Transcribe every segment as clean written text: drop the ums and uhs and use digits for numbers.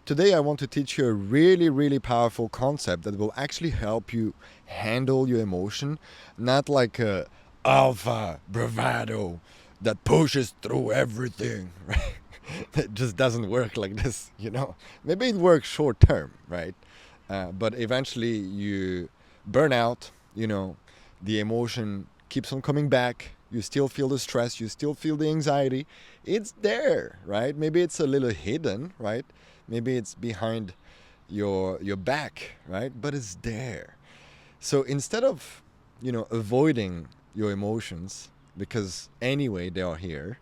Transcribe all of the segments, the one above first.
today I want to teach you a really, really powerful concept that will actually help you handle your emotion, not like a alpha bravado that pushes through everything, right? It just doesn't work like this, you know. Maybe it works short term, right? But eventually you burn out, you know, the emotion keeps on coming back. You still feel the stress, you still feel the anxiety. It's there, right? Maybe it's a little hidden, right? Maybe it's behind your back, right? But it's there. So instead of, you know, avoiding your emotions because anyway they are here,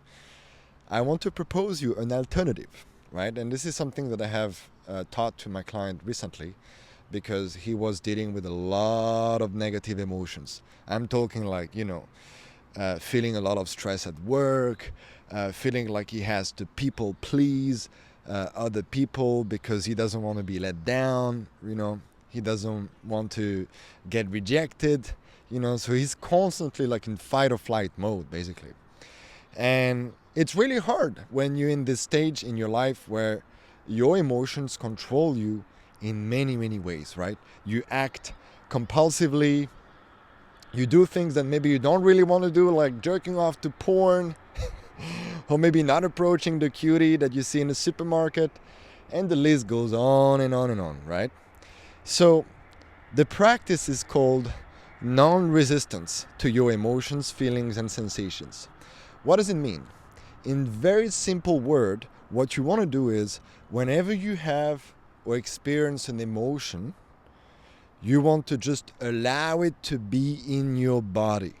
I want to propose you an alternative, right? And this is something that I have taught to my client recently because he was dealing with a lot of negative emotions. I'm talking like, you know, feeling a lot of stress at work, feeling like he has to people please other people because he doesn't want to be let down, you know, he doesn't want to get rejected, you know, so he's constantly like in fight or flight mode, basically. And it's really hard when you're in this stage in your life where your emotions control you in many, many ways, right? You act compulsively, you do things that maybe you don't really want to do, like jerking off to porn, or maybe not approaching the cutie that you see in the supermarket, and the list goes on and on and on, right? So the practice is called non-resistance to your emotions, feelings, and sensations. What does it mean? In very simple word, what you want to do is whenever you have or experience an emotion, you want to just allow it to be in your body.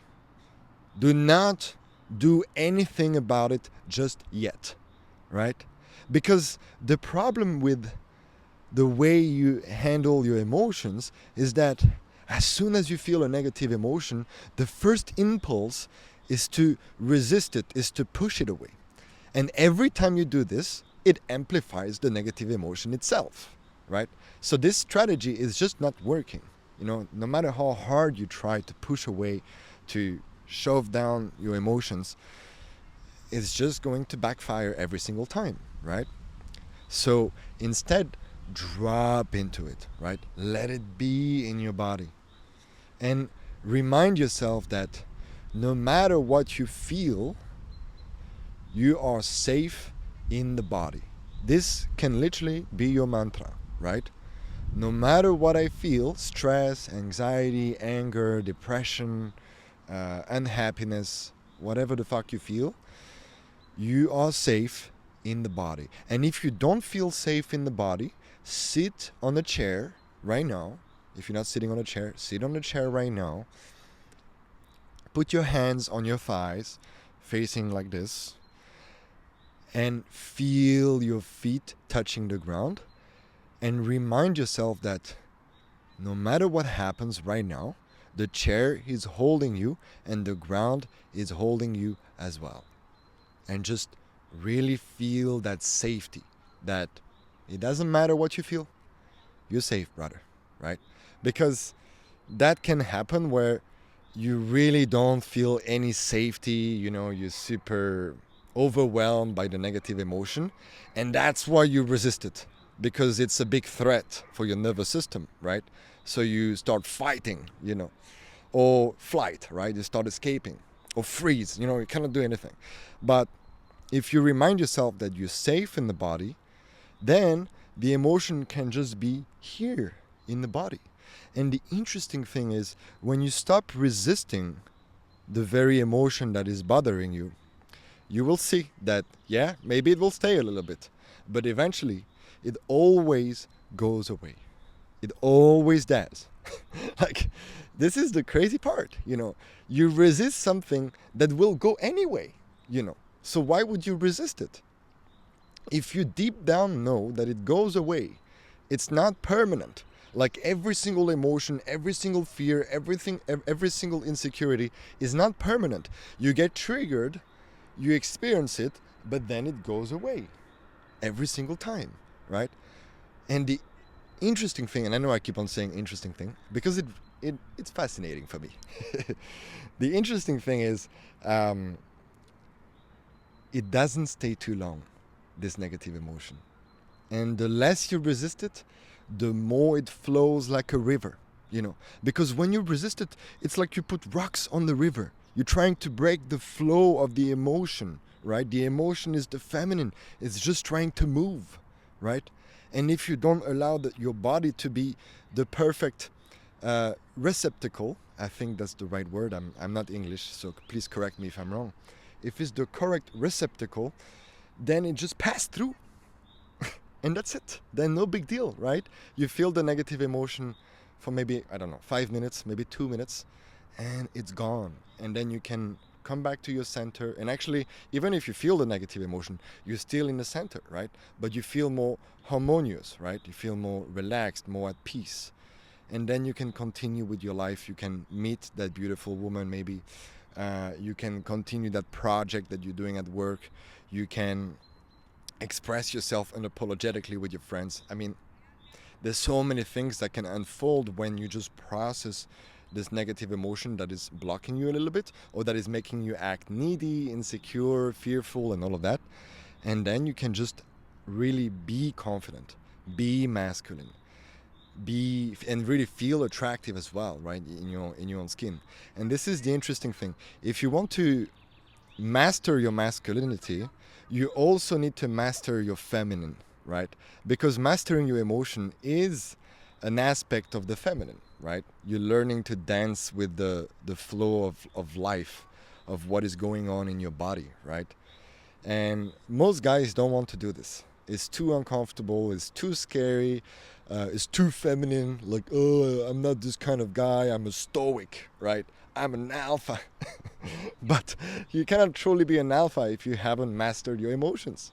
Do not do anything about it just yet, right? Because the problem with the way you handle your emotions is that as soon as you feel a negative emotion, the first impulse is to resist it, is to push it away. And every time you do this, it amplifies the negative emotion itself, right? So this strategy is just not working. You know, no matter how hard you try to push away, to shove down your emotions, it's just going to backfire every single time, right? So instead, drop into it, right? Let it be in your body. And remind yourself that no matter what you feel, you are safe in the body. This can literally be your mantra, right? No matter what I feel, stress, anxiety, anger, depression, unhappiness, whatever the fuck you feel, you are safe in the body. And if you don't feel safe in the body, sit on a chair right now. If you're not sitting on a chair, sit on a chair right now. Put your hands on your thighs, facing like this, and feel your feet touching the ground. And remind yourself that no matter what happens right now, the chair is holding you and the ground is holding you as well. And just really feel that safety, that it doesn't matter what you feel, you're safe, brother, right? Because that can happen where you really don't feel any safety, you know, you're super overwhelmed by the negative emotion, and that's why you resist it, because it's a big threat for your nervous system, right? So you start fighting, you know, or flight, right? You start escaping, or freeze, you know, you cannot do anything. But if you remind yourself that you're safe in the body, then the emotion can just be here in the body. And the interesting thing is, when you stop resisting the very emotion that is bothering you, you will see that, yeah, maybe it will stay a little bit, but eventually it always goes away. It always does. Like, this is the crazy part, you know. You resist something that will go anyway, you know. So why would you resist it? If you deep down know that it goes away, it's not permanent. Like every single emotion, every single fear, everything, every single insecurity is not permanent. You get triggered, you experience it, but then it goes away every single time, right? And the interesting thing, and I know I keep on saying interesting thing because it's fascinating for me. The interesting thing is, it doesn't stay too long, this negative emotion. And the less you resist it, the more it flows like a river, you know. Because when you resist it, it's like you put rocks on the river. You're trying to break the flow of the emotion, right? The emotion is the feminine, it's just trying to move, right? And if you don't allow your body to be the perfect receptacle, I think that's the right word. I'm not English, so please correct me if I'm wrong. If it's the correct receptacle, then it just passed through. And that's it. Then no big deal, right? You feel the negative emotion for maybe, I don't know, 5 minutes, maybe 2 minutes, and it's gone. And then you can come back to your center. And actually, even if you feel the negative emotion, you're still in the center, right? But you feel more harmonious, right? You feel more relaxed, more at peace. And then you can continue with your life. You can meet that beautiful woman, maybe. You can continue that project that you're doing at work. You can express yourself unapologetically with your friends. I mean, there's so many things that can unfold when you just process this negative emotion that is blocking you a little bit, or that is making you act needy, insecure, fearful, and all of that. And then you can just really be confident, be masculine, and really feel attractive as well, right, in your own skin. And this is the interesting thing. If you want to master your masculinity, you also need to master your feminine, right? Because mastering your emotion is an aspect of the feminine, right? You're learning to dance with the flow of life, of what is going on in your body, right? And most guys don't want to do this. It's too uncomfortable, it's too scary, it's too feminine. Like, oh, I'm not this kind of guy, I'm a stoic, right? I'm an alpha. But you cannot truly be an alpha if you haven't mastered your emotions.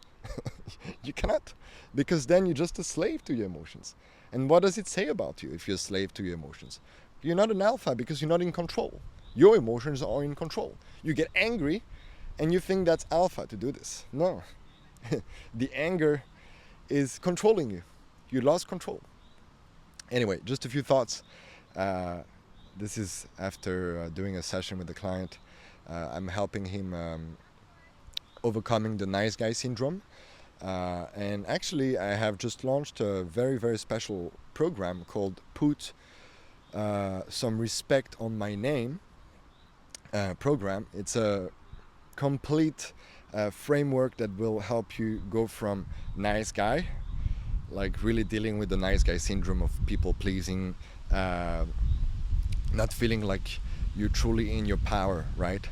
You cannot, because then you're just a slave to your emotions. And what does it say about you if you're a slave to your emotions? You're not an alpha because you're not in control. Your emotions are in control. You get angry and you think that's alpha to do this. No. The anger is controlling you. You lost control. Anyway, just a few thoughts. This is after doing a session with the client. I'm helping him overcoming the nice guy syndrome. And actually, I have just launched a very, very special program called Put Some Respect on My Name program. It's a complete framework that will help you go from nice guy, like really dealing with the nice guy syndrome of people pleasing, not feeling like you're truly in your power, right?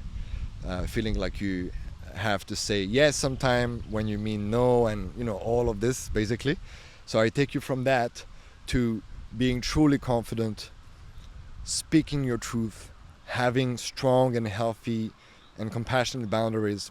Feeling like you have to say yes sometime when you mean no, and all of this basically. So I take you from that to being truly confident, speaking your truth, having strong and healthy and compassionate boundaries,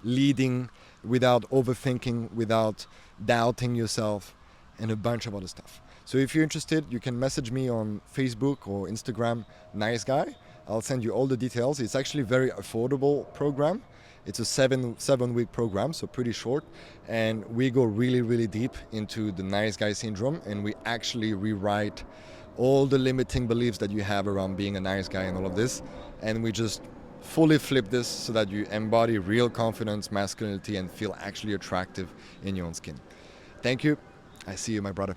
leading without overthinking, without doubting yourself, and a bunch of other stuff. So if you're interested, you can message me on Facebook or Instagram, Nice Guy. I'll send you all the details. It's actually a very affordable program. It's a seven-week program, so pretty short. And we go really, really deep into the nice guy syndrome, and we actually rewrite all the limiting beliefs that you have around being a nice guy and all of this. And we just fully flip this so that you embody real confidence, masculinity, and feel actually attractive in your own skin. Thank you. I see you, my brother.